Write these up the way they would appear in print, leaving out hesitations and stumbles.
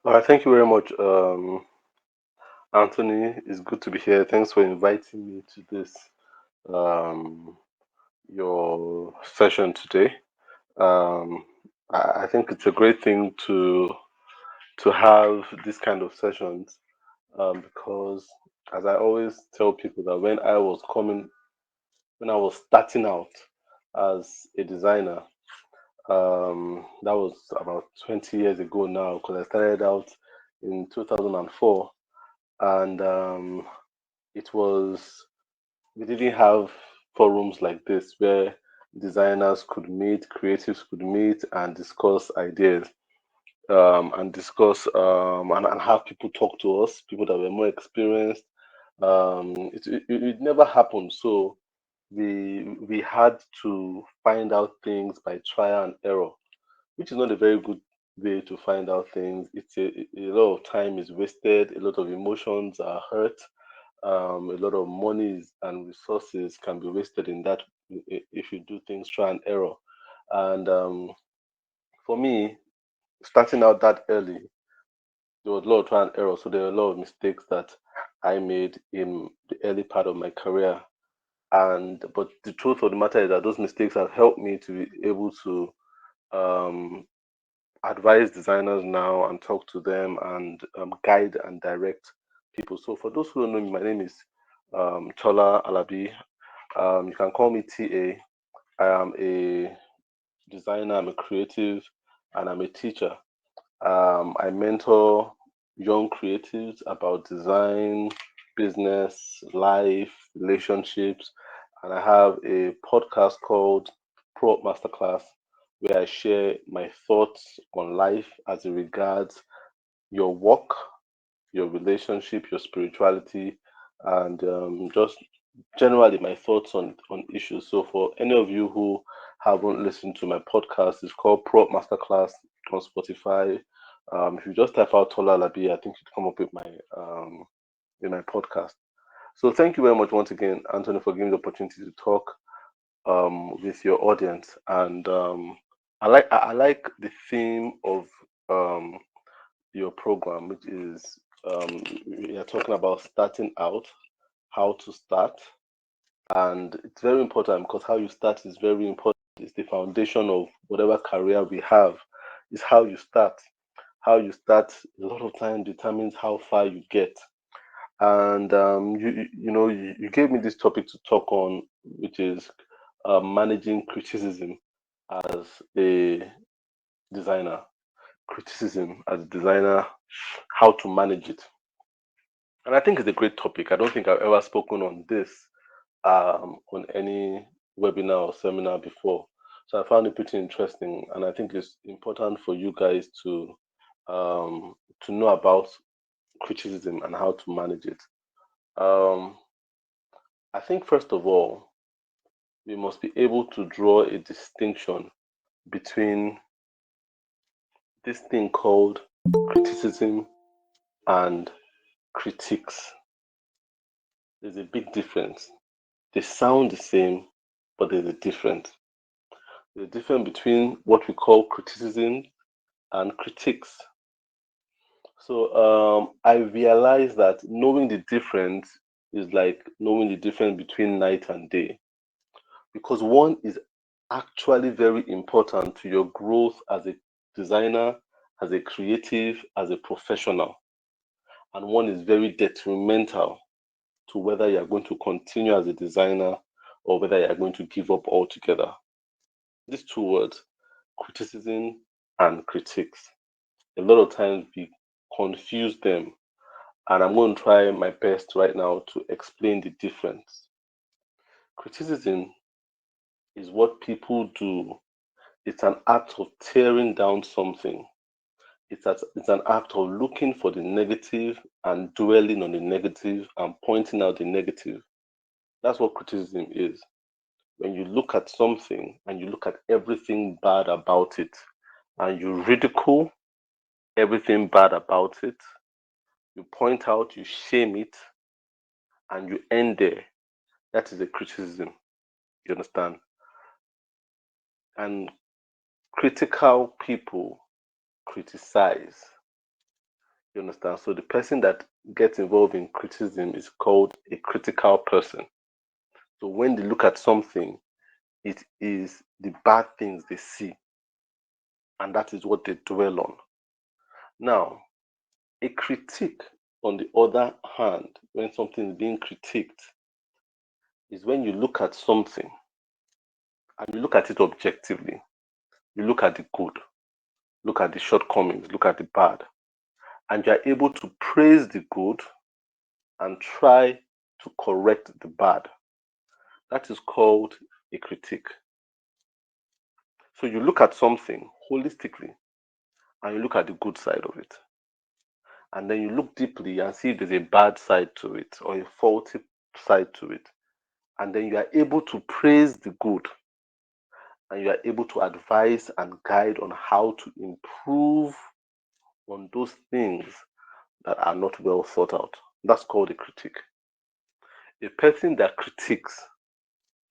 All right, thank you very much, Anthony. It's good to be here. Thanks for inviting me to this um, your session today. Um, I think it's a great thing to have this kind of sessions because, as I always tell people, that when I was starting out as a designer, that was about 20 years ago now, because I started out in 2004, and it was we didn't have forums like this where designers could meet, creatives could meet and discuss ideas, and discuss and have people talk to us, people that were more experienced. It never happened, so we had to find out things by trial and error, which is not a very good way to find out things. A lot of time is wasted, a lot of emotions are hurt, a lot of monies and resources can be wasted in that if you do things try and error. And for me, starting out that early, there was a lot of try and error, so there were a lot of mistakes that I made in the early part of my career. And but the truth of the matter is that those mistakes have helped me to be able to um, advise designers now and talk to them and guide and direct people. So for those who don't know me, my name is Tola Alabi. You can call me TA. I am a designer, I'm a creative, and I'm a teacher. I mentor young creatives about design, business, life, relationships, and I have a podcast called Pro Masterclass where I share my thoughts on life as it regards your work, your relationship, your spirituality, and just generally my thoughts on issues. So for any of you who haven't listened to my podcast, it's called Pro Masterclass on Spotify. If you just type out Tola Labi, I think you'd come up with my podcast. So thank you very much once again, Anthony, for giving the opportunity to talk with your audience. And I like the theme of um, your program, which is we are talking about starting out, how to start, and it's very important because how you start is very important. It's the foundation of whatever career we have. Is how you start. How you start a lot of time determines how far you get. And you gave me this topic to talk on, which is managing criticism as a designer. Criticism as a designer, how to manage it. And I think it's a great topic. I don't think I've ever spoken on this on any webinar or seminar before. So I found it pretty interesting, and I think it's important for you guys to know about criticism and how to manage it. Um, I think first of all, we must be able to draw a distinction between this thing called criticism and critiques. There's a big difference. They sound the same, but there's a difference. There's a difference between what we call criticism and critiques. So I realized that knowing the difference is like knowing the difference between night and day, because one is actually very important to your growth as a designer, as a creative, as a professional, and one is very detrimental to whether you are going to continue as a designer or whether you are going to give up altogether. These two words, criticism and critiques, a lot of times we confuse them, and I'm going to try my best right now to explain the difference. Criticism is what people do. It's an act of tearing down something. It's an act of looking for the negative and dwelling on the negative and pointing out the negative. That's what criticism is. When you look at something and you look at everything bad about it and you ridicule everything bad about it, you point out, you shame it, and you end there. That is a criticism. You understand? And critical people criticize. You understand? So the person that gets involved in criticism is called a critical person. So when they look at something, it is the bad things they see, and that is what they dwell on. Now, a critique, on the other hand, when something is being critiqued, is when you look at something and you look at it objectively. You look at the good, look at the shortcomings, look at the bad, and you are able to praise the good and try to correct the bad. That is called a critique. So you look at something holistically and you look at the good side of it. And then you look deeply and see if there's a bad side to it or a faulty side to it. And then you are able to praise the good and you are able to advise and guide on how to improve on those things that are not well thought out. That's called a critique. A person that critiques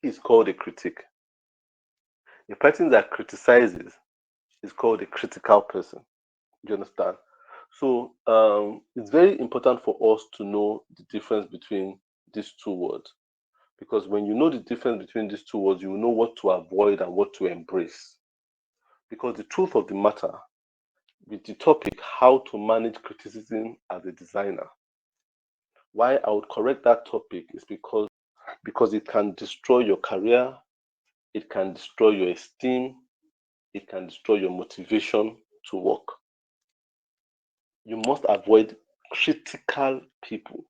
is called a critic. A person that criticizes is called a critical person. Do you understand? So it's very important for us to know the difference between these two words. Because when you know the difference between these two words, you will know what to avoid and what to embrace. Because the truth of the matter, with the topic how to manage criticism as a designer, why I would correct that topic is because it can destroy your career, it can destroy your esteem, it can destroy your motivation to work. You must avoid critical people.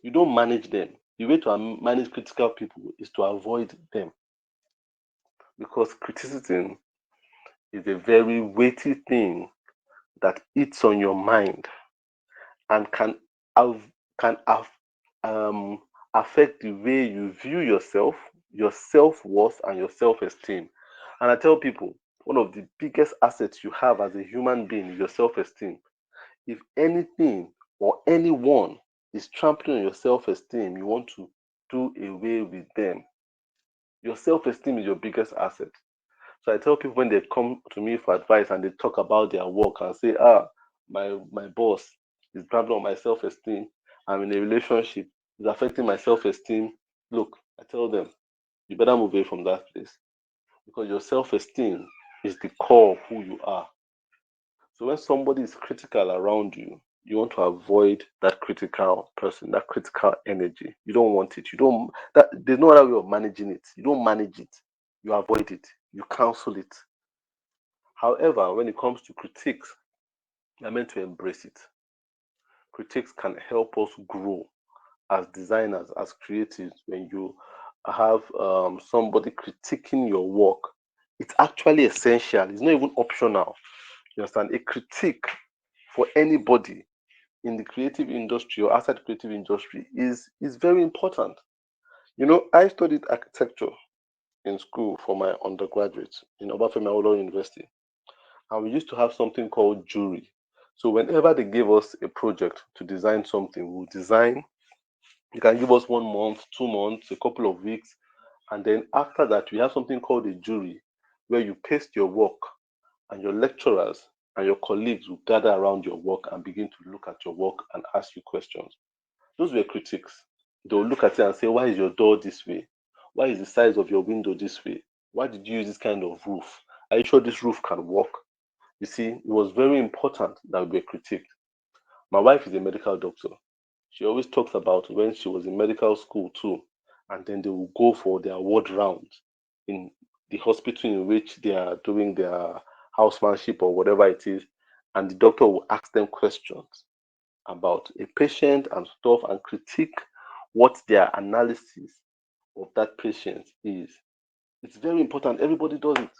You don't manage them. The way to manage critical people is to avoid them because criticism is a very weighty thing that eats on your mind and have, can have, um, affect the way you view yourself, your self worth, and your self esteem. And I tell people, one of the biggest assets you have as a human being is your self esteem. If anything or anyone is trampling on your self esteem, you want to do away with them. Your self esteem is your biggest asset. So I tell people when they come to me for advice and they talk about their work and say, my boss is trampling on my self esteem. I'm in a relationship, it's affecting my self esteem. Look, I tell them, you better move away from that place because your self esteem is the core of who you are. So when somebody is critical around you, you want to avoid that critical person, that critical energy. You don't want it. You don't that there's no other way of managing it. You don't manage it. You avoid it. You counsel it. However, when it comes to critiques, you're meant to embrace it. Critiques can help us grow as designers, as creatives. When you have somebody critiquing your work, it's actually essential. It's not even optional. You understand? A critique for anybody in the creative industry or outside the creative industry is very important. You know, I studied architecture in school for my undergraduate in Obafemi Awolowo University, and we used to have something called jury. So whenever they gave us a project to design something, we'll design. You can give us 1 month, 2 months, a couple of weeks, and then after that, we have something called a jury, where you paste your work, and your lecturers and your colleagues will gather around your work and begin to look at your work and ask you questions. Those were critics. They'll look at it and say, why is your door this way? Why is the size of your window this way? Why did you use this kind of roof? Are you sure this roof can work? You see, it was very important that we were critiqued. My wife is a medical doctor. She always talks about when she was in medical school too, and then they will go for their ward rounds in the hospital in which they are doing their housemanship or whatever it is, and the doctor will ask them questions about a patient and stuff and critique what their analysis of that patient is. It's very important. Everybody does it.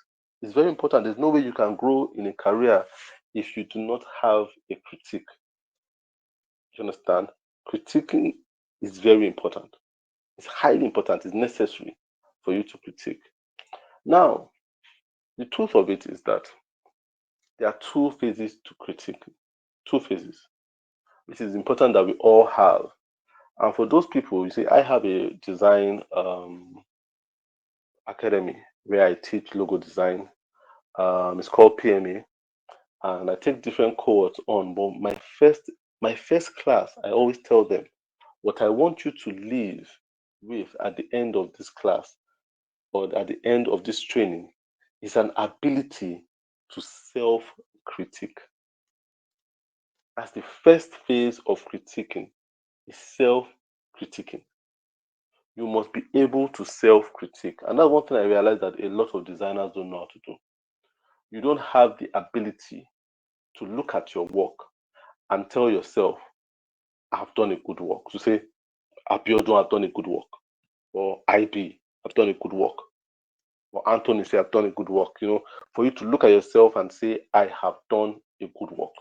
It's very important. There's no way you can grow in a career if you do not have a critique. You understand? Critiquing is very important. It's highly important. It's necessary for you to critique. Now, the truth of it is that there are two phases to critique. Two phases, which is important that we all have. And for those people, you see, I have a design academy where I teach logo design. It's called PMA, and I take different cohorts on. But my first class, I always tell them what I want you to leave with at the end of this class or at the end of this training is an ability to self-critique. As the first phase of critiquing is self-critiquing. You must be able to self-critique. And that's one thing I realized that a lot of designers don't know how to do. You don't have the ability to look at your work and tell yourself, I've done a good work. To say, Abiodun, I've done a good work. Or IB, I've done a good work. Or Anthony say, I've done a good work. For you to look at yourself and say, I have done a good work.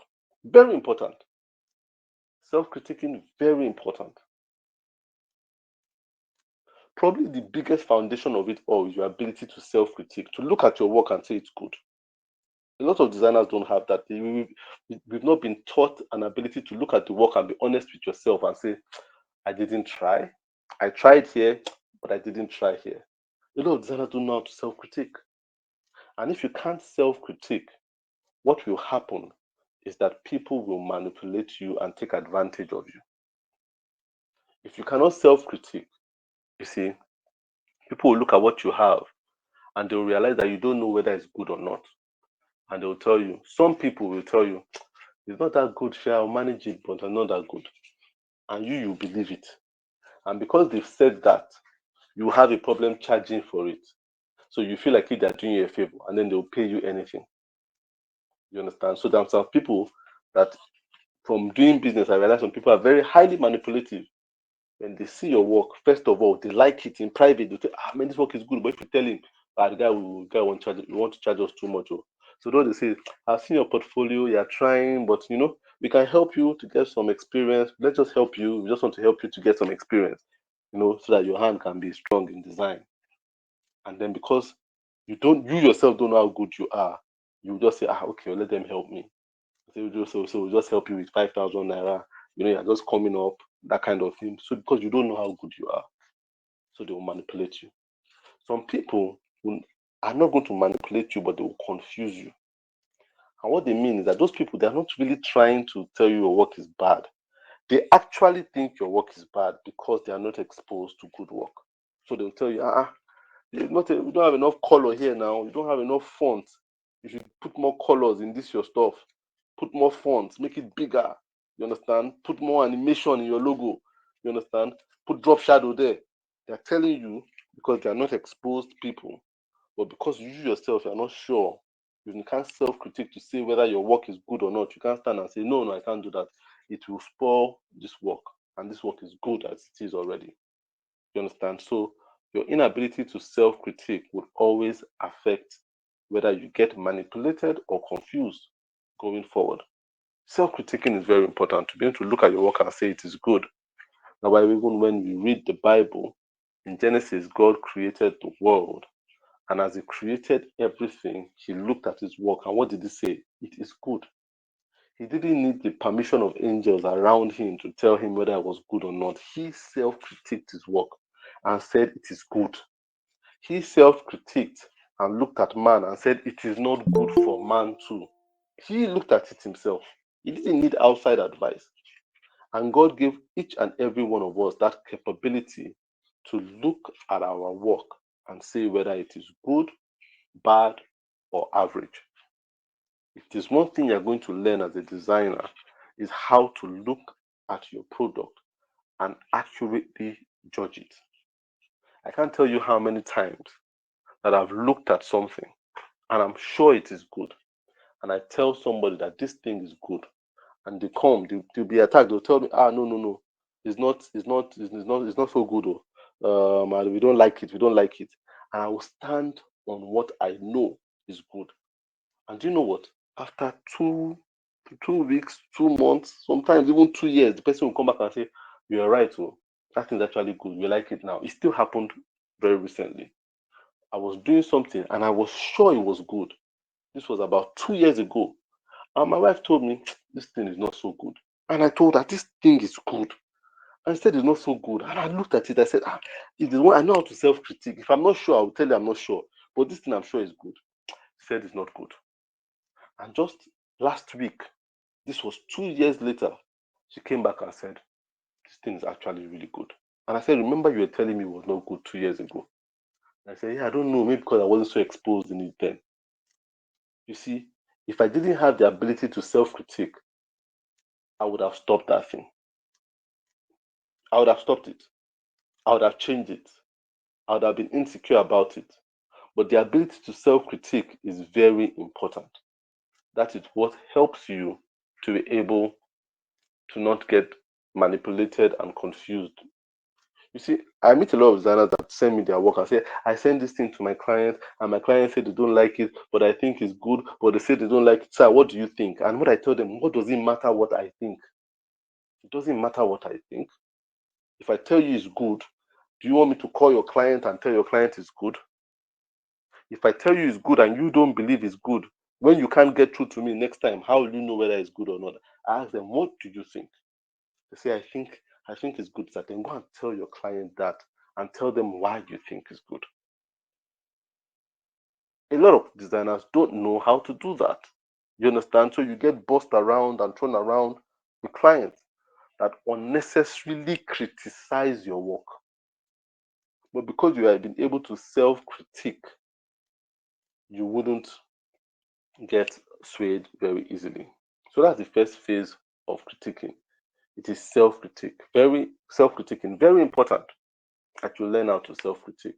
Very important. Self-critiquing, very important. Probably the biggest foundation of it all is your ability to self-critique, to look at your work and say it's good. A lot of designers don't have that. We've not been taught an ability to look at the work and be honest with yourself and say, I didn't try. I tried here, but I didn't try here. A lot of designers don't know how to self-critique. And if you can't self-critique, what will happen is that people will manipulate you and take advantage of you. If you cannot self-critique, you see, people will look at what you have and they'll realize that you don't know whether it's good or not. And they'll tell you, some people will tell you, it's not that good, sure, I'll manage it, but I'm not that good. And you believe it. And because they've said that, you have a problem charging for it. So you feel like they're doing you a favor and then they'll pay you anything. You understand? So there are some people that from doing business, I realize some people are very highly manipulative. When they see your work, first of all, they like it in private. They say, man, this work is good. But if you tell him, the guy won't charge, you want to charge us too much. Oh. So though they say, I've seen your portfolio, you're trying, but we can help you to get some experience. Let's just help you. We just want to help you to get some experience, so that your hand can be strong in design. And then because you yourself don't know how good you are, you just say, okay, let them help me. So we'll just help you with 5,000 naira. You're just coming up, that kind of thing. So because you don't know how good you are, so they will manipulate you. Some people are not going to manipulate you, but they will confuse you. And what they mean is that those people, they're not really trying to tell you your work is bad. They actually think your work is bad because they are not exposed to good work. So they'll tell you, you don't have enough color here now. You don't have enough font. You should put more colors in this your stuff. Put more fonts, make it bigger. You understand? Put more animation in your logo. You understand? Put drop shadow there. They're telling you because they are not exposed people, but because you yourself are not sure, you can't self-critique to say whether your work is good or not. You can't stand and say, no, I can't do that. It will spoil this work, and this work is good as it is already. You understand? So your inability to self-critique would always affect whether you get manipulated or confused going forward. Self-critiquing is very important to be able to look at your work and say it is good. Now, why even when we read the Bible, in Genesis, God created the world. And as he created everything, he looked at his work. And what did he say? It is good. He didn't need the permission of angels around him to tell him whether it was good or not. He self-critiqued his work and said it is good. He self-critiqued and looked at man and said it is not good for man too. He looked at it himself. He didn't need outside advice. And God gave each and every one of us that capability to look at our work and say whether it is good, bad, or average. If there's one thing you're going to learn as a designer, is how to look at your product and accurately judge it. I can't tell you how many times that I've looked at something and I'm sure it is good. And I tell somebody that this thing is good. And they'll be attacked. They'll tell me, no. It's not so good. And we don't like it. And I will stand on what I know is good. And do you know what? After 2 weeks, 2 months, sometimes even 2 years, the person will come back and say, you're right, that thing's actually good. We like it now. It still happened very recently. I was doing something and I was sure it was good. This was about 2 years ago. And my wife told me, this thing is not so good. And I told her, this thing is good. And she said it's not so good. And I looked at it, I said, it is one, I know how to self-critique. If I'm not sure, I'll tell you I'm not sure. But this thing I'm sure is good. She said it's not good. And just Last week, this was 2 years later, she came back and said, this thing is actually really good. And I said, remember you were telling me it was not good 2 years ago. And I said, yeah, I don't know, maybe because I wasn't so exposed in it then. You see, if I didn't have the ability to self-critique, I would have stopped that thing. I would have stopped it. I would have changed it. I would have been insecure about it. But the ability to self-critique is very important. That is what helps you to be able to not get manipulated and confused. You see, I meet a lot of designers that send me their work and say, I send this thing to my client, and my client said they don't like it, but I think it's good, but they say they don't like it. Sir, what do you think? And what I tell them, what does it matter what I think? It doesn't matter what I think. If I tell you it's good, do you want me to call your client and tell your client it's good? If I tell you it's good and you don't believe it's good, when you can't get through to me next time, how will you know whether it's good or not? I ask them, what do you think? They say, I think it's good. So then go and tell your client that and tell them why you think it's good. A lot of designers don't know how to do that. You understand? So you get bossed around and thrown around with clients that unnecessarily criticize your work. But because you have been able to self-critique, you wouldn't get swayed very easily. So that's the first phase of critiquing. It is self-critique. Very self-critiquing, very important that you learn how to self-critique.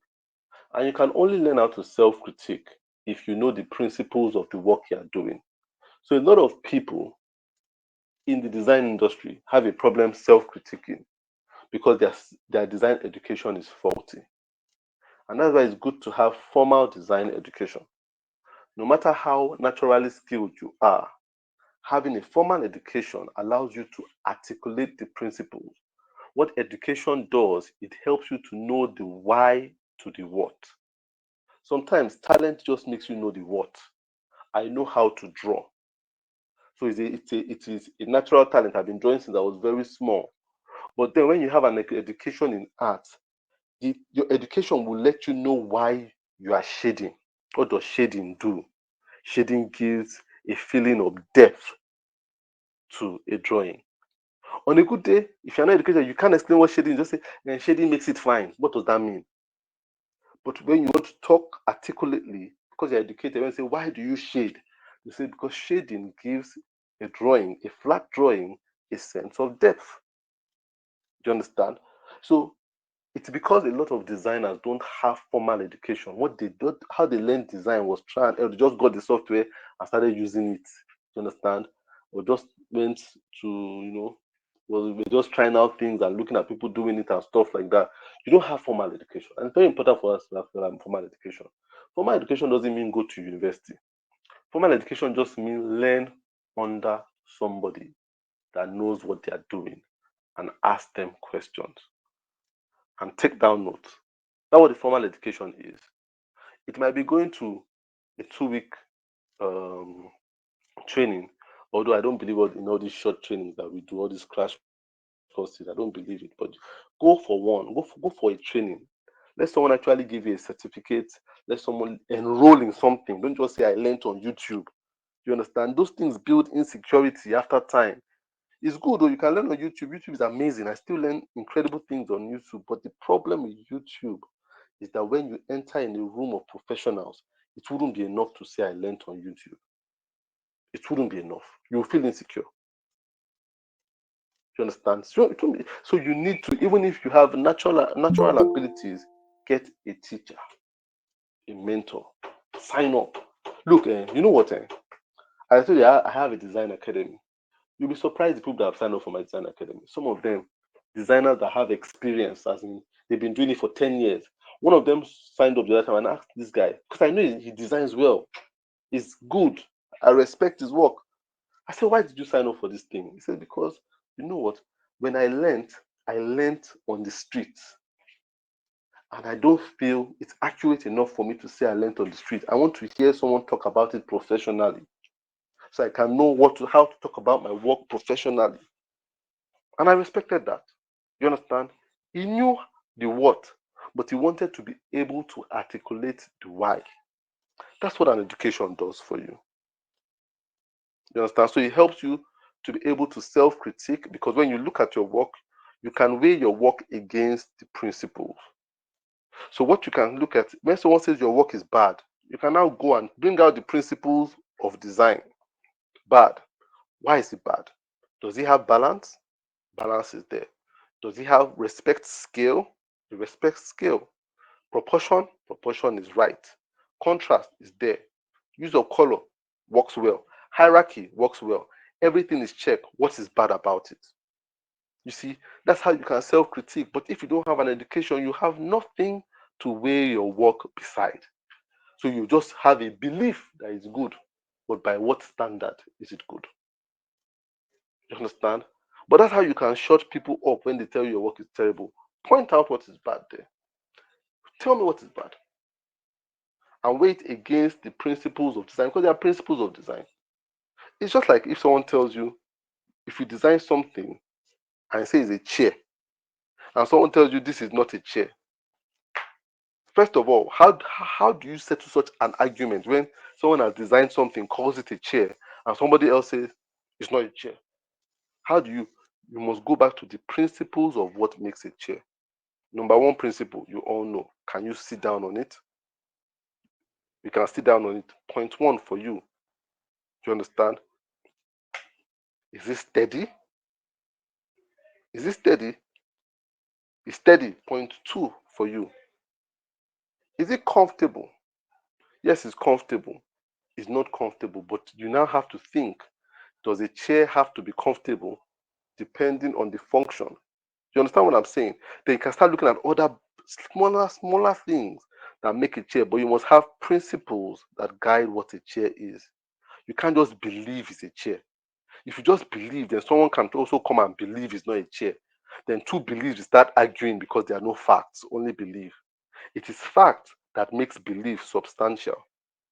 And you can only learn how to self-critique if you know the principles of the work you are doing. So a lot of people in the design industry have a problem self-critiquing because their design education is faulty. And that's why it's good to have formal design education. No matter how naturally skilled you are, having a formal education allows you to articulate the principles. What education does, it helps you to know the why to the what. Sometimes talent just makes you know the what. I know how to draw. So it is a natural talent. I've been drawing since I was very small. But then when you have an education in art, your education will let you know why you are shading. What does shading do? Shading gives a feeling of depth to a drawing. On a good day, if you're not educated, you can't explain what shading is. Just say, and shading makes it fine. What does that mean? But when you want to talk articulately, because you're educated, when you say, why do you shade? You say, because shading gives a drawing, a flat drawing, a sense of depth. Do you understand? So it's because a lot of designers don't have formal education. What they do, how they learned design was trying, they just got the software and started using it. You understand? Or just went to, well, we're just trying out things and looking at people doing it and stuff like that. You don't have formal education. And it's very important for us to have formal education. Formal education doesn't mean go to university. Formal education just means learn under somebody that knows what they are doing and ask them questions and take down notes. That's what the formal education is. It might be going to a 2 week um, training, although I don't believe in all these short trainings that we do, all these crash courses. I don't believe it. But go for one, go for a training. Let someone actually give you a certificate. Let someone enroll in something. Don't just say I learned on YouTube. You understand? Those things build insecurity after time. It's good though, you can learn on YouTube. YouTube is amazing. I still learn incredible things on YouTube. But the problem with YouTube is that when you enter in a room of professionals, it wouldn't be enough to say I learned on YouTube. It wouldn't be enough. You'll feel insecure. You understand? So, so you need to, even if you have natural abilities, get a teacher, a mentor, sign up. Look, you know what? I told you I have a design academy. You'll be surprised the people that have signed up for my design academy. Some of them, designers that have experience, as in they've been doing it for 10 years. One of them signed up the other time and asked this guy, because I know he designs well, he's good, I respect his work. I said, why did you sign up for this thing? He said, because you know what? When I learned on the streets. And I don't feel it's accurate enough for me to say I learned on the street. I want to hear someone talk about it professionally, so I can know how to talk about my work professionally. And I respected that. You understand? He knew the what, but he wanted to be able to articulate the why. That's what an education does for you. You understand? So it helps you to be able to self-critique, because when you look at your work, you can weigh your work against the principles. So what you can look at when someone says your work is bad, you can now go and bring out the principles of design. Bad. Why is it bad? Does it have balance? Balance is there. Does it have respect scale? The respect scale. Proportion? Proportion is right. Contrast is there. Use of color works well. Hierarchy works well. Everything is checked. What is bad about it? You see, that's how you can self-critique. But if you don't have an education, you have nothing to weigh your work beside. So you just have a belief that it's good. But by what standard is it good? You understand? But that's how you can shut people up when they tell you your work is terrible. Point out what is bad there. Tell me what is bad. And weigh it against the principles of design, because there are principles of design. It's just like if someone tells you, if you design something and say it's a chair, and someone tells you this is not a chair. First of all, how do you settle such an argument when someone has designed something, calls it a chair, and somebody else says it's not a chair? How do you must go back to the principles of what makes a chair. Number one principle, you all know. Can you sit down on it? You can sit down on it. Point one for you. Do you understand? Is it steady? Is it steady? It's steady. Point two for you. Is it comfortable? Yes, it's comfortable. It's not comfortable, but you now have to think, does a chair have to be comfortable depending on the function? You understand what I'm saying? Then you can start looking at other smaller things that make a chair, but you must have principles that guide what a chair is. You can't just believe it's a chair. If you just believe, then someone can also come and believe it's not a chair. Then two beliefs start arguing because there are no facts, only belief. It is fact that makes belief substantial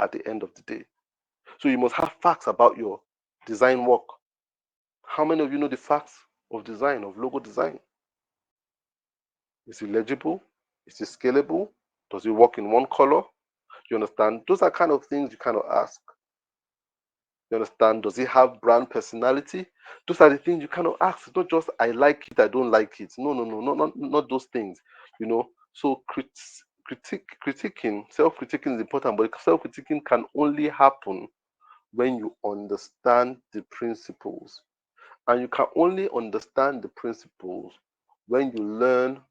at the end of the day. So you must have facts about your design work. How many of you know the facts of design, of logo design? Is it legible? Is it scalable? Does it work in one color? You understand? Those are kind of things you kind of ask. You understand? Does it have brand personality? Those are the things you cannot ask. It's not just I like it, I don't like it. No, no, no, not those things. You know. So critiquing, self-critiquing is important, but self-critiquing can only happen when you understand the principles. And you can only understand the principles when you learn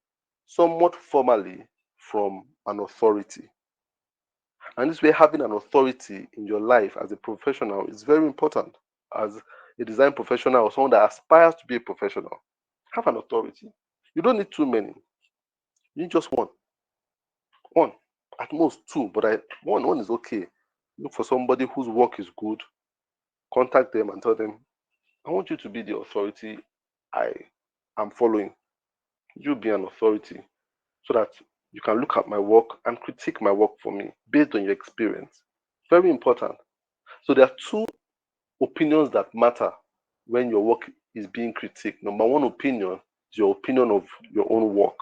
somewhat formally from an authority. And this way, having an authority in your life as a professional is very important. As a design professional or someone that aspires to be a professional, have an authority. You don't need too many. You need just one, at most two. But one is okay. Look for somebody whose work is good. Contact them and tell them, I want you to be the authority I am following. You be an authority so that you can look at my work and critique my work for me based on your experience. Very important. So there are two opinions that matter when your work is being critiqued. Number one opinion is your opinion of your own work,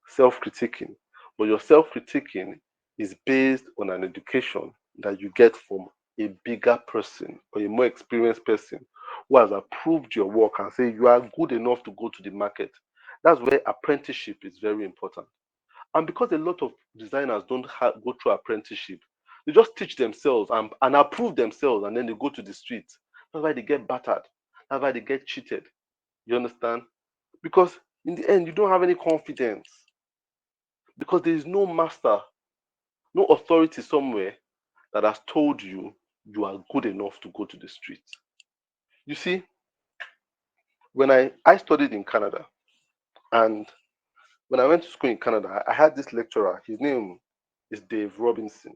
self-critiquing. But your self-critiquing is based on an education that you get from a bigger person or a more experienced person who has approved your work and say you are good enough to go to the market. That's where apprenticeship is very important. And because a lot of designers don't go through apprenticeship, they just teach themselves and approve themselves, and then they go to the streets. That's why they get battered. That's why they get cheated. You understand? Because in the end, you don't have any confidence. Because there is no master, no authority somewhere that has told you you are good enough to go to the streets. You see, when I studied in Canada, and when I went to school in Canada, I had this lecturer. His name is Dave Robinson.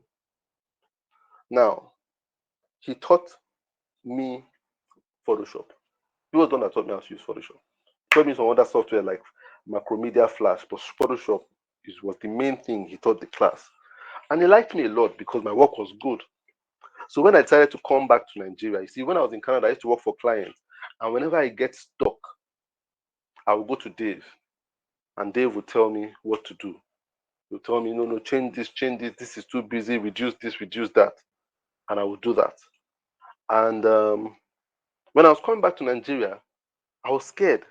Now, he taught me Photoshop. He was the one that taught me how to use Photoshop. He taught me some other software like Macromedia Flash, but Photoshop was the main thing he taught the class. And he liked me a lot because my work was good. So when I decided to come back to Nigeria, you see, when I was in Canada, I used to work for clients. And whenever I get stuck, I would go to Dave. And Dave would tell me what to do. He would tell me, no, change this, this is too busy, reduce this, reduce that. And I would do that. And when I was coming back to Nigeria, I was scared.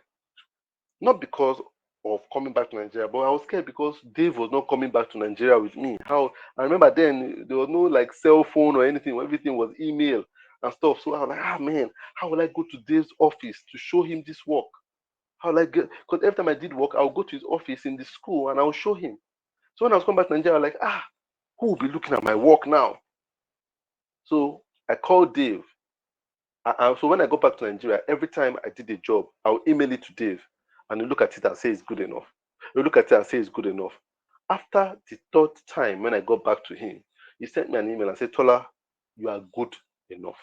Not because of coming back to Nigeria, but I was scared because Dave was not coming back to Nigeria with me. How I remember then there was no like cell phone or anything. Everything was email and stuff. So I was like, ah man, how will I go to Dave's office to show him this work? How will I get? Because every time I did work, I would go to his office in the school and I would show him. So when I was coming back to Nigeria, I was like, ah, who will be looking at my work now? So I called Dave. So when I go back to Nigeria, every time I did a job, I'll email it to Dave and he'll look at it and say it's good enough. He'll look at it and say it's good enough. After the third time, when I got back to him, he sent me an email and said, Tola, you are good enough.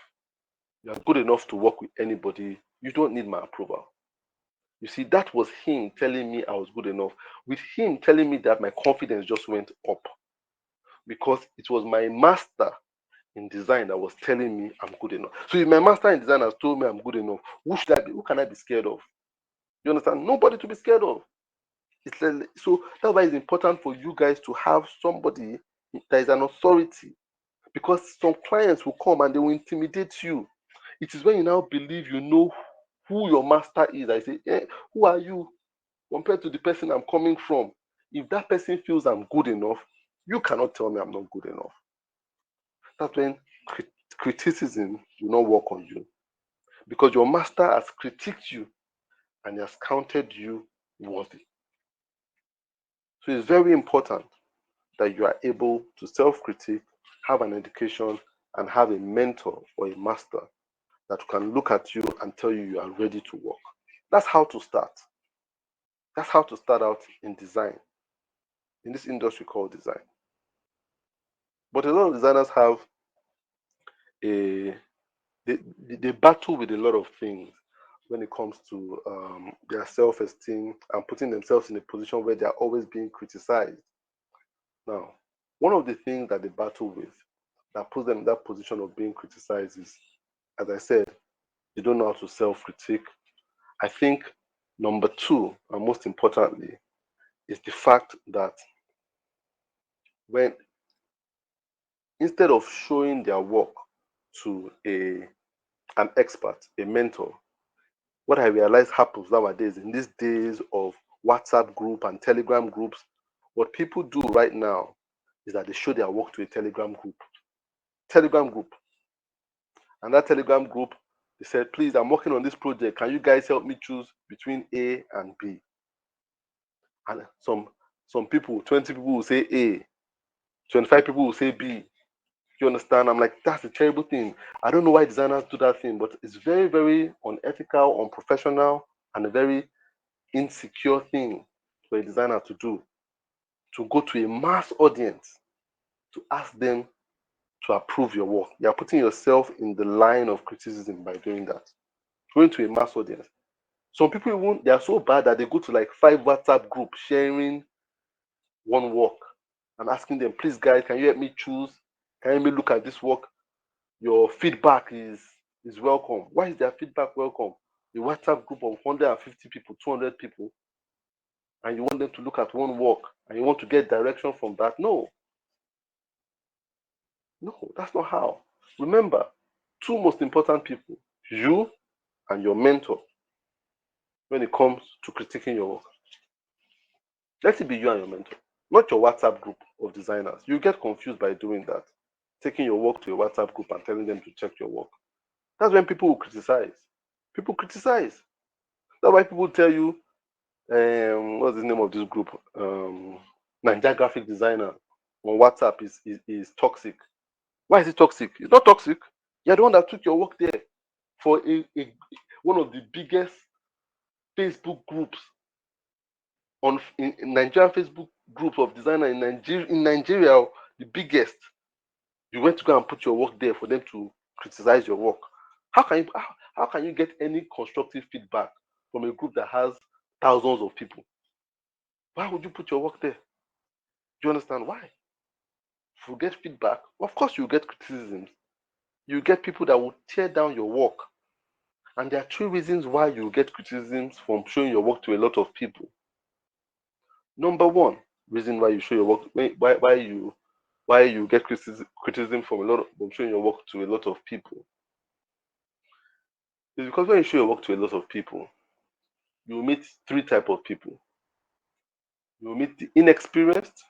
You are good enough to work with anybody. You don't need my approval. You see, that was him telling me I was good enough. With him telling me that, my confidence just went up because it was my master in design that was telling me I'm good enough. So if my master in design has told me I'm good enough, who should I be? Who can I be scared of? You understand? Nobody to be scared of. So that's why it's important for you guys to have somebody that is an authority, because some clients will come and they will intimidate you. It is when you now believe you know who your master is. I say, who are you compared to the person I'm coming from? If that person feels I'm good enough, you cannot tell me I'm not good enough. That's when criticism will not work on you, because your master has critiqued you and he has counted you worthy. So it's very important that you are able to self-critique, have an education, and have a mentor or a master that can look at you and tell you are ready to work. That's how to start. That's how to start out in design, in this industry called design. But a lot of designers have a they battle with a lot of things when it comes to their self-esteem and putting themselves in a position where they are always being criticized. Now, one of the things that they battle with that puts them in that position of being criticized is, as I said, they don't know how to self-critique. I think number two, and most importantly, is the fact that when instead of showing their work to an expert, a mentor, what I realize happens nowadays in these days of WhatsApp group and Telegram groups, what people do right now is that they show their work to a Telegram group. Telegram group. And that Telegram group, they said, please, I'm working on this project. Can you guys help me choose between A and B? And some people, 20 people will say A, 25 people will say B. You understand? I'm like, that's a terrible thing. I don't know why designers do that thing, but it's very, very unethical, unprofessional, and a very insecure thing for a designer to do. To go to a mass audience to ask them to approve your work. You are putting yourself in the line of criticism by doing that. Going to a mass audience. Some people even they are so bad that they go to like 5 WhatsApp groups sharing one work and asking them, please guys, can you help me choose? Can you help me look at this work? Your feedback is welcome. Why is their feedback welcome? The WhatsApp group of 150 people, 200 people, and you want them to look at one work and you want to get direction from that? No, that's not how. Remember, two most important people, you and your mentor, when it comes to critiquing your work. Let it be you and your mentor, not your WhatsApp group of designers. You get confused by doing that, taking your work to a WhatsApp group and telling them to check your work. That's when people will criticize. People criticize. That's why people tell you, what's the name of this group? Nigeria graphic designer on WhatsApp is toxic. Why is it toxic? It's not toxic. You're the one that took your work there for one of the biggest Facebook groups in Nigerian Facebook groups of designer in Nigeria, the biggest. You went to go and put your work there for them to criticize your work. How can you get any constructive feedback from a group that has thousands of people? Why would you put your work there? Do you understand why? If you get feedback, of course you get criticisms. You get people that will tear down your work. And there are two reasons why you get criticisms from showing your work to a lot of people. Number one reason why you show your work, why you get criticism from from showing your work to a lot of people It's because when you show your work to a lot of people, you will meet three type of people. You will meet the inexperienced,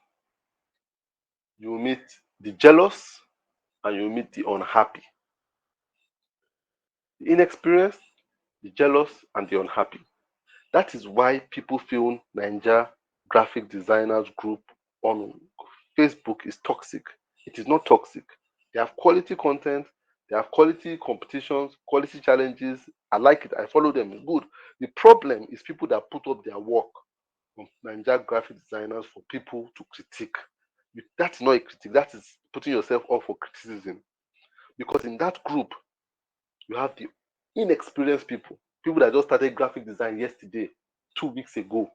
you will meet the jealous, and you will meet the unhappy. The inexperienced, the jealous, and the unhappy. That is why people feel Ninja graphic designers group on Facebook is toxic. It is not toxic. They have quality content, they have quality competitions, quality challenges. I like it. I follow them. It's good. The problem is people that put up their work on Ninja graphic designers for people to critique. That's not a critique. That is putting yourself up for criticism. Because in that group, you have the inexperienced people, people that just started graphic design yesterday, 2 weeks ago.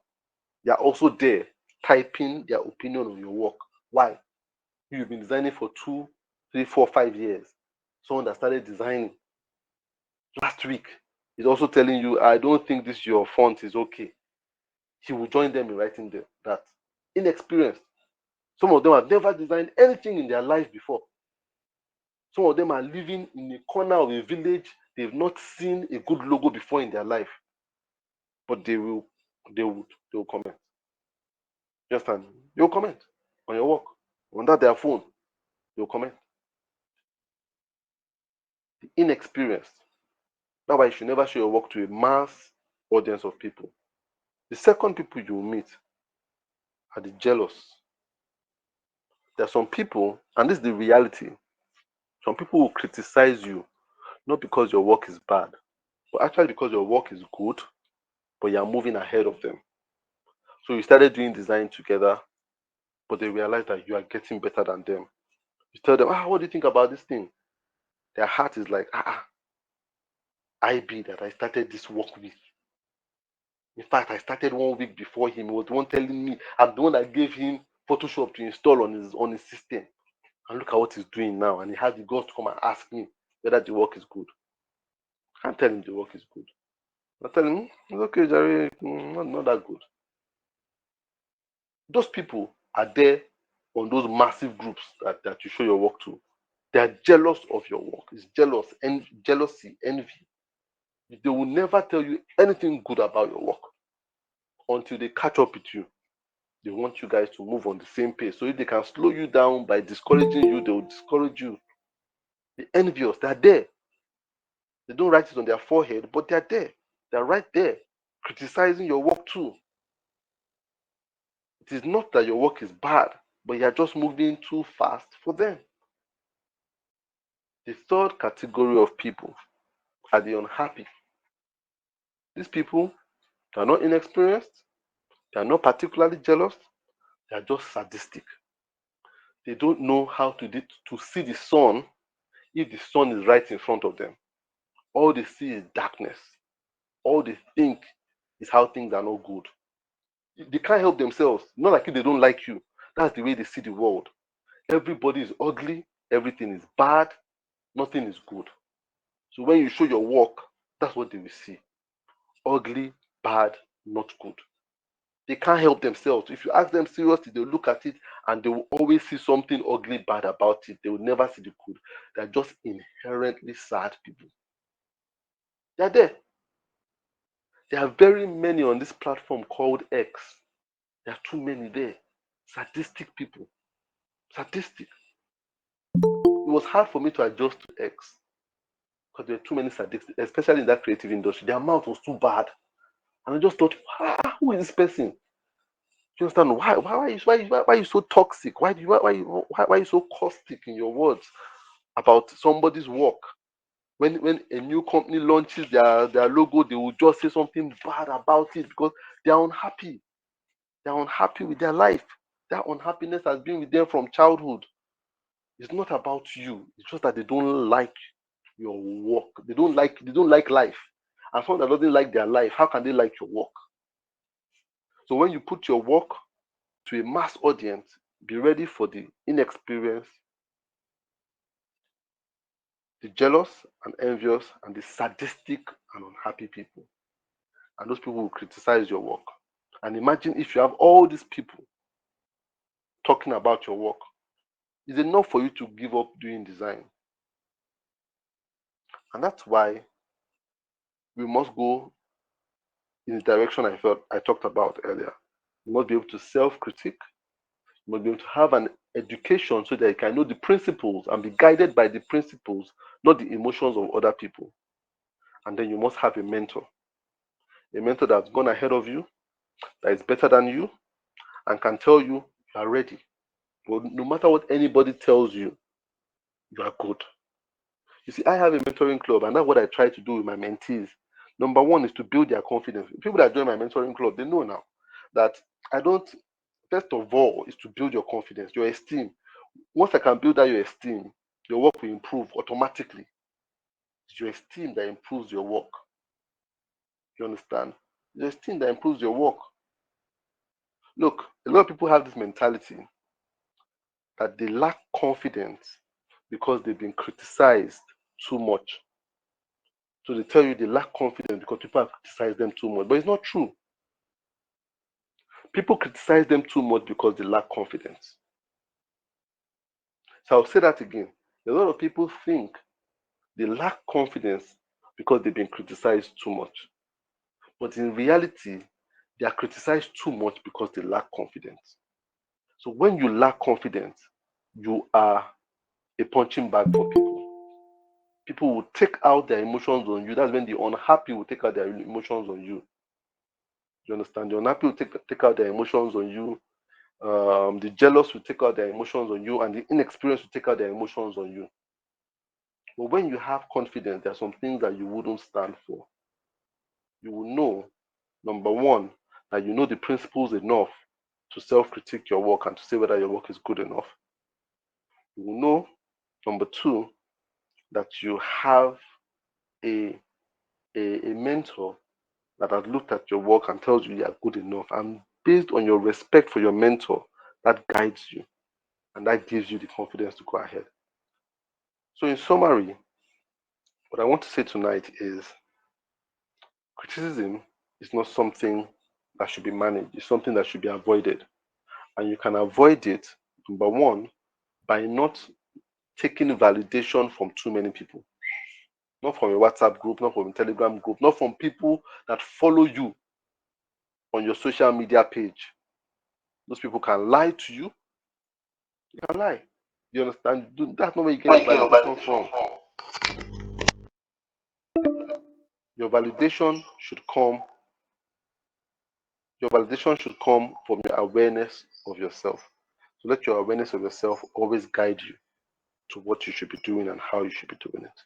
They are also there typing their opinion on your work. Why? You've been designing for 2, 3, 4, 5 years. Someone that started designing last week is also telling you, I don't think this your font is okay. He will join them in writing that. Inexperienced. Some of them have never designed anything in their life before. Some of them are living in a corner of a village. They've not seen a good logo before in their life, but they will comment. You understand? They will comment on your work, on that their phone. They will comment. The inexperienced. That's why you should never show your work to a mass audience of people. The second people you will meet are the jealous. There are some people, and this is the reality. Some people will criticize you not because your work is bad, but actually because your work is good, but you are moving ahead of them. So you started doing design together, but they realize that you are getting better than them. You tell them, what do you think about this thing? Their heart is like, IB that I started this work with. In fact, I started 1 week before him. He was the one telling me I'm the one that gave him Photoshop to install on his system. And look at what he's doing now. And he has the guts to come and ask me whether the work is good. I can't tell him the work is good. I tell him, it's okay, Jerry, not that good. Those people are there on those massive groups that you show your work to. They are jealous of your work. It's jealousy, envy. They will never tell you anything good about your work until they catch up with you. They want you guys to move on the same pace. So if they can slow you down by discouraging you, they will discourage you. The envious, they are there. They don't write it on their forehead, but they are there. They are right there, criticizing your work too. It is not that your work is bad, but you are just moving too fast for them. The third category of people are the unhappy. These people, they are not inexperienced, they are not particularly jealous, they are just sadistic. They don't know how to see the sun if the sun is right in front of them. All they see is darkness. All they think is how things are not good. They can't help themselves. Not like if they don't like you. That's the way they see the world. Everybody is ugly. Everything is bad. Nothing is good. So when you show your work, that's what they will see. Ugly, bad, not good. They can't help themselves. If you ask them seriously, they'll look at it and they will always see something ugly, bad about it. They will never see the good. They're just inherently sad people. They're there. There are very many on this platform called X. There are too many there. Sadistic people. Sadistic. It was hard for me to adjust to X because there were too many sadistic, especially in that creative industry. Their mouth was too bad. And I just thought, who is this person? You understand? Why are you so toxic? Why are you so caustic in your words about somebody's work? When a new company launches their logo, they will just say something bad about it because they are unhappy. They are unhappy with their life. That unhappiness has been with them from childhood. It's not about you. It's just that they don't like your work. They don't like life. And someone that doesn't like their life, how can they like your work? So when you put your work to a mass audience, be ready for the inexperienced, the jealous and envious, and the sadistic and unhappy people. And those people will criticize your work. And imagine if you have all these people talking about your work. It's enough for you to give up doing design. And that's why we must go in the direction I talked about earlier. You must be able to self-critique. You must be able to have an education so that you can know the principles and be guided by the principles, not the emotions of other people. And then you must have a mentor that's gone ahead of you, that is better than you, and can tell you you are ready. But no matter what anybody tells you, you are good. You see, I have a mentoring club, and that's what I try to do with my mentees. Number one is to build their confidence. People that join my mentoring club, they know now that I don't, first of all, is to build your confidence, your esteem. Once I can build that your esteem, your work will improve automatically. It's your esteem that improves your work. You understand? Your esteem that improves your work. Look, a lot of people have this mentality that they lack confidence because they've been criticized too much. So they tell you they lack confidence because people have criticized them too much. But it's not true. People criticize them too much because they lack confidence. So I'll say that again. A lot of people think they lack confidence because they've been criticized too much. But in reality, they are criticized too much because they lack confidence. So when you lack confidence, you are a punching bag for people. People will take out their emotions on you. That's when the unhappy will take out their emotions on you. You understand? The unhappy will take out their emotions on you. The jealous will take out their emotions on you, and the inexperienced will take out their emotions on you. But when you have confidence, there are some things that you wouldn't stand for. You will know, number one, that you know the principles enough to self-critique your work and to say whether your work is good enough. You will know, number two, that you have a, a mentor that has looked at your work and tells you you are good enough. And based on your respect for your mentor, that guides you and that gives you the confidence to go ahead. So, in summary, what I want to say tonight is criticism is not something that should be managed, it's something that should be avoided. And you can avoid it, number one, by not taking validation from too many people. Not from a WhatsApp group, not from a Telegram group, not from people that follow you on your social media page. Those people can lie to you. You can lie. You understand? That's not where you get your validation from. Your validation should come. Your validation should come from your awareness of yourself. So let your awareness of yourself always guide you to what you should be doing and how you should be doing it.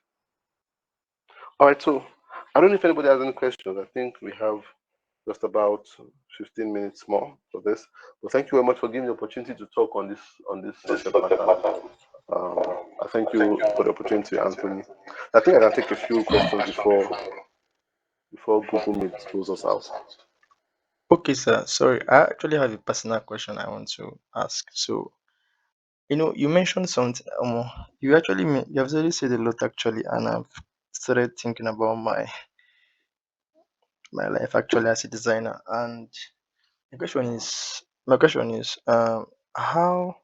All right, so I don't know if anybody has any questions. I think we have just about 15 minutes more for this. But thank you very much for giving the opportunity to talk on this subject matter. I thank you for the opportunity to answer me. I think I can take a few questions before Google Meet throws us out. Okay, sir. Sorry, I actually have a personal question I want to ask. So, you mentioned something. You have already said a lot actually, and I've started thinking about my life actually as a designer. And my question is, how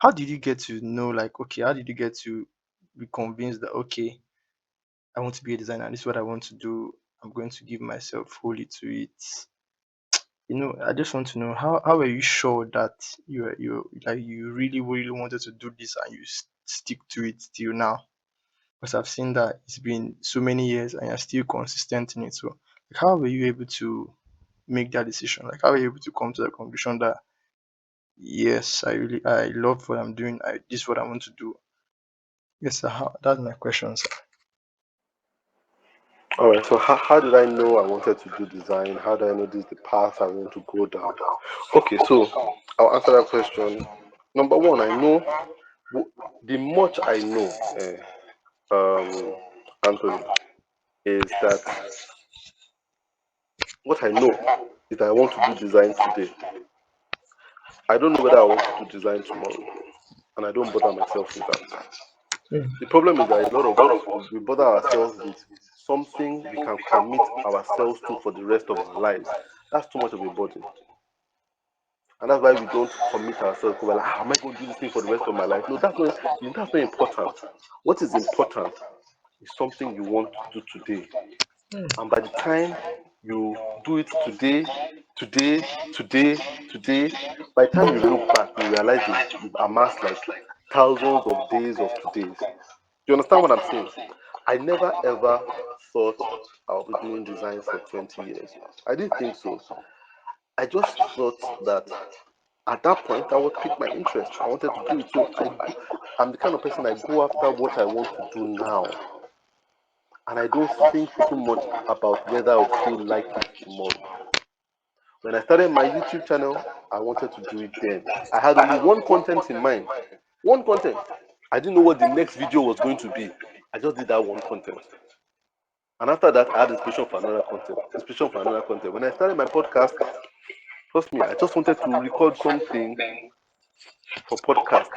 how did you get to know, like, okay, how did you get to be convinced that, okay, I want to be a designer. This is what I want to do. I'm going to give myself fully to it. I just want to know how are you sure that you really really wanted to do this and you stick to it till now? Because I've seen that it's been so many years and you're still consistent in it. So, like, how were you able to make that decision? Like, how were you able to come to the conclusion that yes, I love what I'm doing. This is what I want to do. Yes, sir. That's my question, sir. All right, so how did I know I wanted to do design? How did I know this is the path I want to go down? Okay, so I'll answer that question. Number one, I know the much I know, Anthony, is that what I know is that I want to do design today. I don't know whether I want to do design tomorrow, and I don't bother myself with that. Mm. The problem is that a lot of us we bother ourselves with something we can commit ourselves to for the rest of our lives. That's too much of a burden. And that's why we don't commit ourselves. We're like, am I going to do this thing for the rest of my life? No, that's not important. What is important is something you want to do today. And by the time you do it today, today, today, today, by the time you look back, you realize you've amassed like thousands of days of todays. Do you understand what I'm saying? I never ever thought I'll be doing design for 20 years. I didn't think so. I just thought that at that point I would pick my interest. I wanted to do it. I'm the kind of person I go after what I want to do now. And I don't think too much about whether I'll still like it tomorrow. When I started my YouTube channel, I wanted to do it then. I had only one content in mind. One content. I didn't know what the next video was going to be. I just did that one content. And after that, I had inspiration for another content. Inspiration for another content. When I started my podcast, trust me, I just wanted to record something for podcast.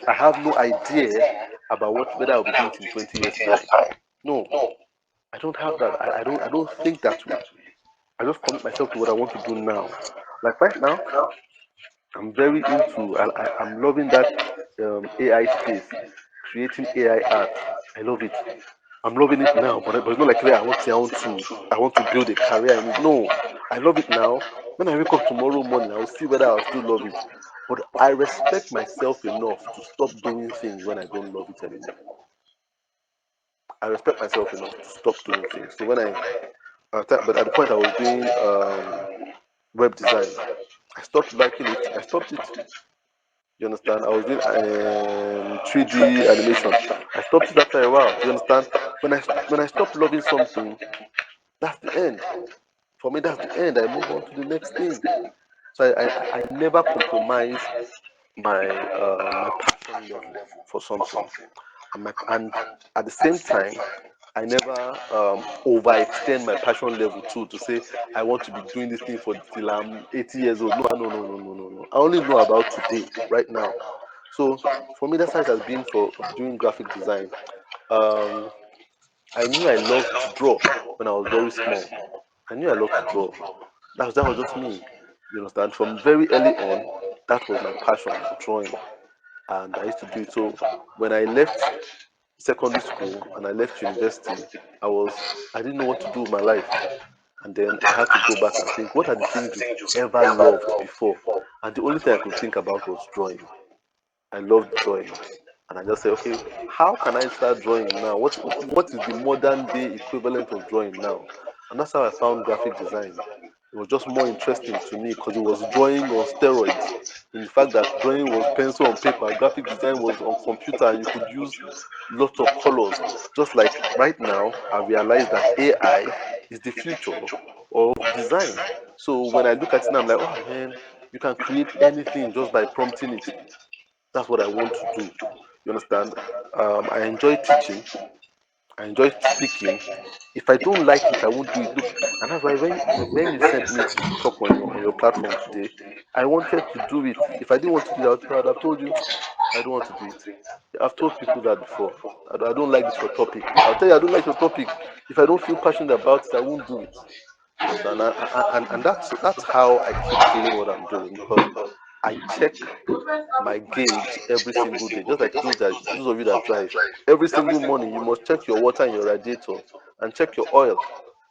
I have no idea about whether I'll be doing it in 20 years' time. No, I don't have that. I don't think that way. I just commit myself to what I want to do now. Like right now, I'm very into. I'm loving that AI space, creating AI art. I love it. I'm loving it now, but it's not like where I want to build a career in it. No, I love it now. When I wake up tomorrow morning, I'll see whether I'll still love it. But I respect myself enough to stop doing things when I don't love it anymore. I respect myself enough to stop doing things. So but at the point I was doing web design, I stopped liking it. I stopped it. You understand? I was doing 3D animation. I stopped it after a while. You understand? When I stop loving something, that's the end. For me, that's the end. I move on to the next thing. So I never compromise my passion level for something, and at the same time, I never overextend my passion level too to say I want to be doing this thing for till I'm 80 years old. No, no, no, no, no, no, no. I only know about today, right now. So for me, that's how it has been for doing graphic design. Um, I knew I loved to draw when I was very small. I knew I loved to draw. That was just me. You understand? From very early on, that was my passion, drawing, and I used to do it. So when I left secondary school and I left university, I didn't know what to do with my life. And then I had to go back and think, what are the things you've ever loved before? And the only thing I could think about was drawing. I loved drawing. And I just said, okay, how can I start drawing now? What is the modern day equivalent of drawing now? And that's how I found graphic design. It was just more interesting to me because it was drawing on steroids. In the fact that drawing was pencil on paper, graphic design was on computer, and you could use lots of colors. Just like right now, I realize that AI is the future of design. So when I look at it, I'm like, oh man, you can create anything just by prompting it. That's what I want to do. You understand? I enjoy teaching. I enjoy speaking. If I don't like it, I won't do it. Look, and that's why when you sent me to talk on your platform today, I wanted to do it. If I didn't want to do it, I would have told you I don't want to do it. I've told people that before. I don't like this your topic. I'll tell you I don't like your topic. If I don't feel passionate about it, I won't do it. You understand? And that's how I keep doing what I'm doing because I check my gauge every single day. Just like those of you that drive, every single morning you must check your water in your radiator and check your oil.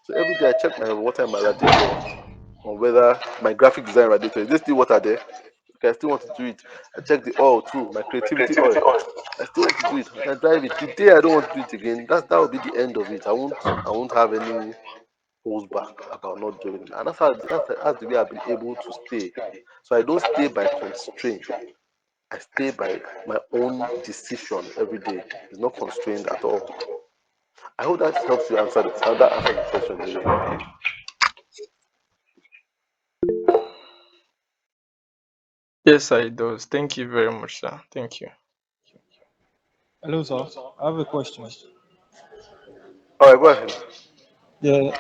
So every day I check my water in my radiator on whether my graphic design radiator is there still water there. Okay, I still want to do it. I check the oil too, my creativity oil. I still want to do it. I can drive it. The day I don't want to do it again, that will be the end of it. I won't have any holds back about not doing it. And that's the way I've been able to stay. So I don't stay by constraint. I stay by my own decision every day. It's not constrained at all. I hope that helps you answer that answers the question anyway. Yes, sir, it does. Thank you very much, sir. Thank you. Hello, sir. I have a question. All right, go ahead. Yeah,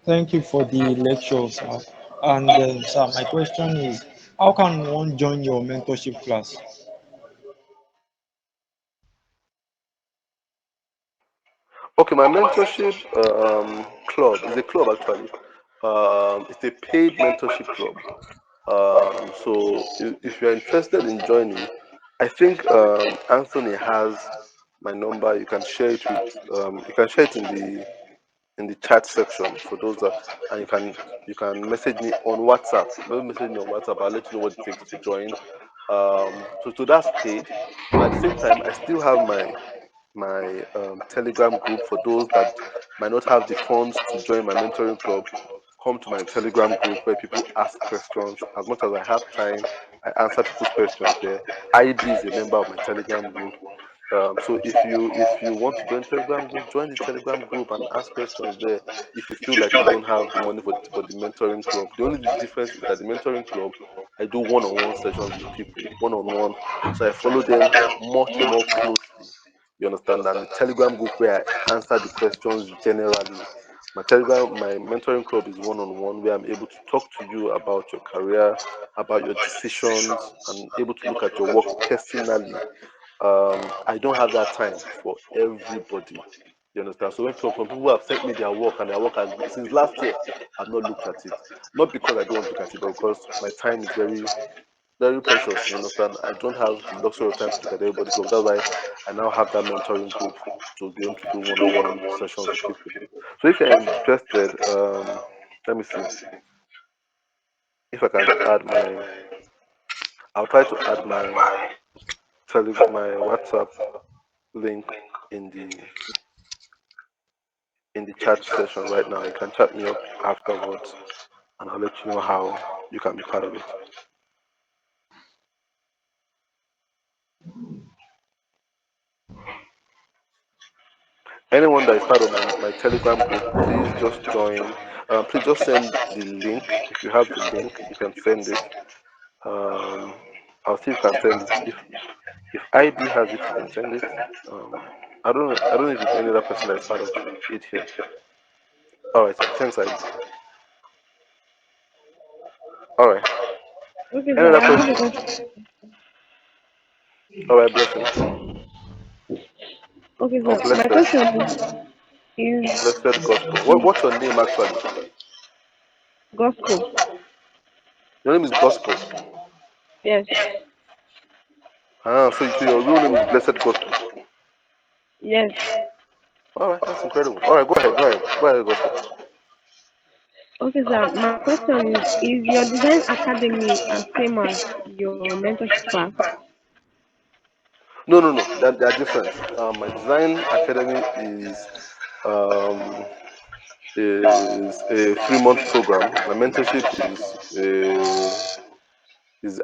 thank you for the lecture, sir. And sir, my question is, how can one join your mentorship class? Okay, my mentorship club is a club actually. It's a paid mentorship club. So if you're interested in joining, I think Anthony has my number. You can share it in the in the chat section for those that, and you can message me on WhatsApp. Maybe message me on WhatsApp. I'll let you know what it takes to join. So that's paid, but at the same time, I still have my Telegram group for those that might not have the funds to join my mentoring club. Come to my Telegram group where people ask questions. As much as I have time, I answer people's questions there. ID is a member of my Telegram group. So if you want to join Telegram group, join the Telegram group and ask questions there. If you feel like you don't have the money for the mentoring club, the only difference is that the mentoring club, I do one-on-one sessions with people, one-on-one. So I follow them much more closely. You understand? And the Telegram group where I answer the questions generally. My mentoring club is one-on-one where I'm able to talk to you about your career, about your decisions, and able to look at your work personally. I don't have that time for everybody. You understand? So when some people have sent me their work and their work has since last year, I've not looked at it. Not because I don't want to look at it, but because my time is very precious. You understand? I don't have the luxury of time to look at everybody's work. That's why I now have that mentoring group to be able to do one-on-one sessions with people. So if you're interested, let me see if I can add my. I'll try to add my WhatsApp link in the chat session right now. You can chat me up afterwards, and I'll let you know how you can be part of it. Anyone that is part of my Telegram group, please just join. Please just send the link. If you have the link, you can send it. Um, I'll see if you can send it. If IB has it, you can send it. Um, I don't know if it's any other person that is part of it here. All right, thanks IB. All right. Okay, Any sir, other I have a question? question. All right, blessing. Okay, Oh, sir, my blessed, question is blessed gospel. What's your name actually? gospel. Your name is Gospel. Yes, Ah, so your real name is Blessed Gospel. yes. All right, that's incredible. All right, go ahead, Gospel. Okay, sir, my question is your design academy as same as your mentorship class? No, no, no. They are different. My design academy um, is a 3 month program. My mentorship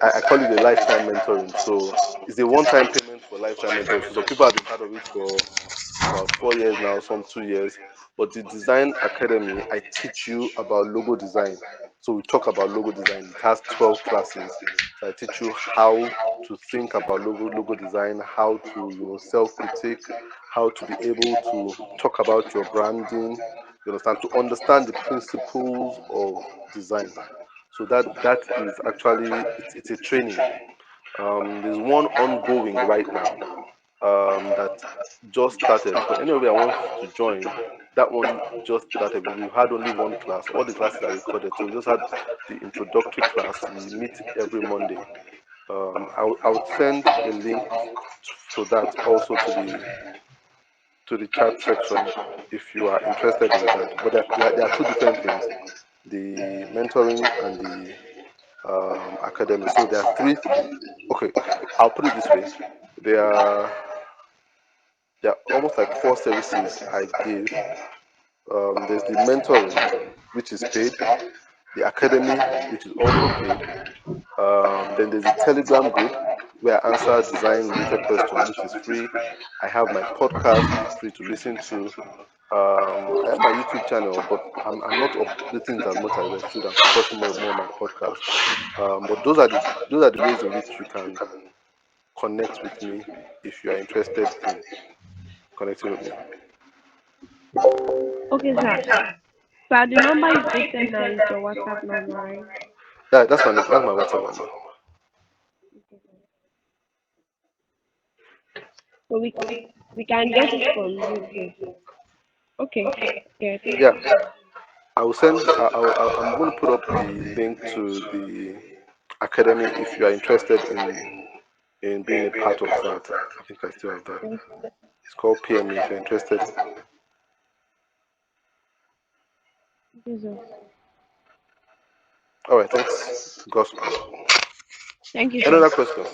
I call it a lifetime mentoring. So it's a one-time payment for lifetime mentoring. So some people have been part of it for about 4 years now, some 2 years. But the design academy, I teach you about logo design. So we talk about logo design. It has 12 classes. So I teach you how to think about logo design, how to self-critique, how to be able to talk about your branding. You understand? To understand the principles of design. So that is actually it's a training. There's one ongoing right now that just started. For anybody that wants to join, that one just started. We've had only one class. All the classes are recorded. So we just had the introductory class. We meet every Monday. I would send a link to that also to the chat section if you are interested in that. But there are two different things: the mentoring and the academy. So there are three. Okay, I'll put it this way: there are almost like four services I give. There's the mentoring, which is paid, the academy, which is also paid. Then there's the Telegram group where I answer design related questions, which is free. I have my podcast free to listen to. I have my YouTube channel, but I'm not updating it as much as I should. I'm focusing more on my podcast. But those are the ways in which you can connect with me if you are interested in connecting with me. Okay, sir. Sir, the number you posted now is your WhatsApp number, right? Yeah, that's my WhatsApp number. So we can get it from you too. Okay. Yeah, thank Yeah, you. I will send. I'm going to put up the link to the academy if you are interested in being a part of that. I think I still have that. It's called PME if you're interested. Okay, sir. All right, thanks, Gospel. Thank you, Any sir. other question?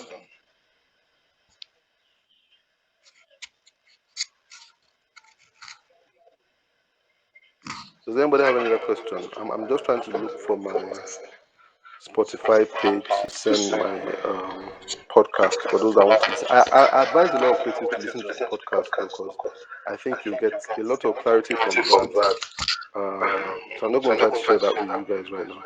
Does anybody have any other question? I'm just trying to look for my Spotify page to send my podcast for those that want to listen. I advise a lot of creatives to listen to podcasts too, because I think you get a lot of clarity from that. So I'm not going to try to share that with you guys right now.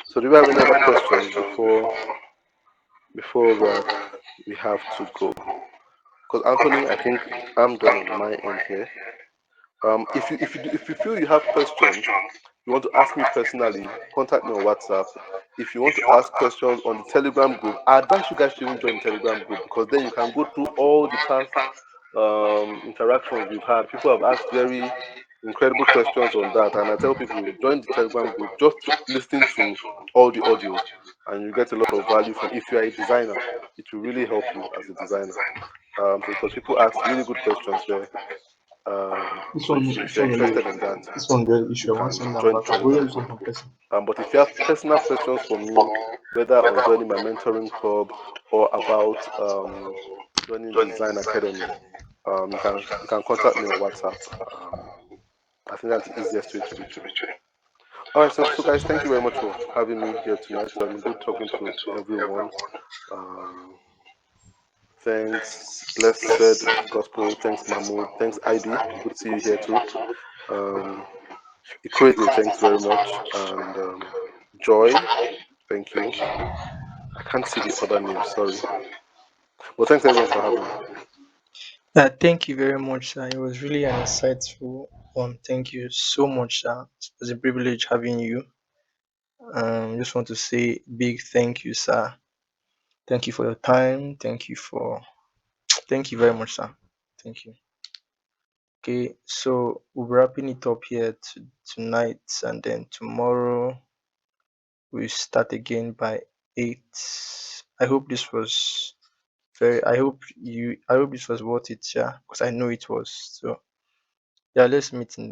So do we have any other questions before that we have to go? Because Anthony, I think I'm done on my end here. If you feel you have questions you want to ask me personally, contact me on WhatsApp. If you want to ask questions on the Telegram group, I advise you guys to even join the Telegram group, because then you can go through all the past interactions we've had. People have asked very incredible questions on that, and I tell people join the Telegram group just to listen to all the audios, and you get a lot of value from. If you are a designer, it will really help you as a designer. So because people ask really good questions there. This So one, if this you're one, interested in that, this one, the you issue. I want to can send them join the back. I'm borrowing Telegram this one group. from person. But if you have personal questions for me, whether on joining my mentoring club or about joining the design academy, you can contact me on WhatsApp. Um, I think that's the easiest way to reach me. All right, so guys, thank you very much for having me here tonight. It's been good talking to everyone. Um, Thanks, Blessed Gospel. Thanks, Mahmood. Thanks, ID. Good to see you here too. Um, Equate, thanks very much. And Joy, thank you. I can't see the other names, sorry. Well, thanks everyone for having me. Thank you very much, sir. It was really an insightful one. Thank you so much, sir. It was a privilege having you. Just want to say big thank you, sir. Thank you for your time. Thank you very much, sir. Thank you. Okay, so we're wrapping it up here tonight, and then tomorrow we start again by 8. I hope this was I hope this was worth it, yeah, because I know it was. So yeah, let's meet in